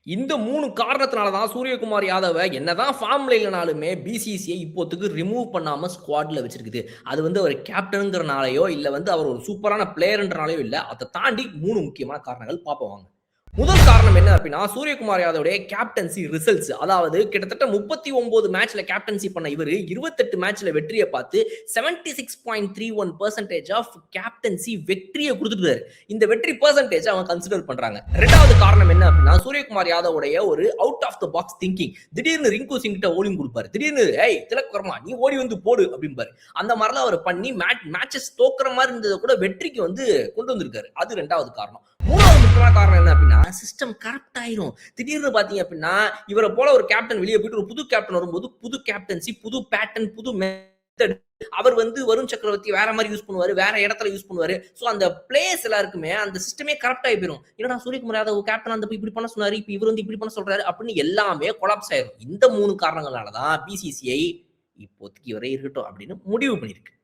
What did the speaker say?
இந்த 3 காரணத்தினால தான் சூரியகுமார் யாதவ என்னதான் ஃபார்ம்ல இல்லனாலுமே பிசிசிஐ இப்போதைக்கு ரிமூவ் பண்ணாம ஸ்குவாட்ல வச்சிருக்குது. அது வந்து அவர் கேப்டன்ங்கிறனாலயோ, இல்ல வந்து அவர் ஒரு சூப்பரான பிளேயர்ன்றனாலயோ இல்ல. அத தாண்டி 3 முக்கியமான காரணங்கள் பார்ப்போம் வாங்க. முதல் காரணம் என்ன அப்படின்னா, சூரியகுமார் யாதவுடைய கேப்டன்சி ரிசல்ட்ஸ். அதாவது கிட்டத்தட்ட 39 மேட்ச்ல கேப்டன்சி பண்ண இவரு 28 மேட்ச்ல வெற்றிய பார்த்து 76.31% ஆஃப் கேப்டன்சி வெற்றிய குடுத்துட்டாரு. இந்த வெற்றி பெர்சன்டேஜ் அவங்க கன்சிடர் பண்றாங்க. 2வது காரணம் என்ன அப்படின்னா, சூரியகுமார் யாதவுடைய ஒரு out of the box thinking. திடீர்னு ரிங்கு சிங் கிட்ட ஓலிங் குடுப்பாரு. திடீர்னு ஏய் திலக் வர்மா நீ ஓடி வந்து போடு அப்படிம்பாரு. அந்த மாதிரிலாம் அவர் பண்ணி மேட்சஸ் தோக்குற மாதிரி இருந்ததை கூட வெற்றிக்கு வந்து கொண்டு வந்திருக்காரு. அது 2வது காரணம். 3வது முக்கியமான காரணம் என்ன அப்படின்னா, சிஸ்டம் கரப்ட் ஆயிரும். திடீர்னு பாத்தீங்க அப்படின்னா, இவரை போல ஒரு கேப்டன் வெளியே போயிட்டு ஒரு புது கேப்டன் வரும்போது புது கேப்டன்சி, புது பேட்டர்ன், புது மெத்தட். அவர் வந்து வருண் சக்கரவர்த்தி வேற மாதிரி யூஸ் பண்ணுவாரு, வேற இடத்துல யூஸ் பண்ணுவாரு. சோ அந்த பிளேயர்ஸ் எல்லாருக்குமே அந்த சிஸ்டமே கரப்ட் ஆகி போயிரும். என்னடா சூரியகுமார் யாதவ் கேப்டன் அந்த இப்படி பண்ண சொன்னாரு, இப்ப இவர் வந்து இப்படி பண்ண சொல்றாரு அப்படின்னு எல்லாமே கொலாப்ஸ் ஆயிரும். இந்த 3 காரணங்களால தான் பிசிசிஐ இப்போதைக்கு இவரே இருக்கட்டும் அப்படின்னு முடிவு பண்ணிருக்கு.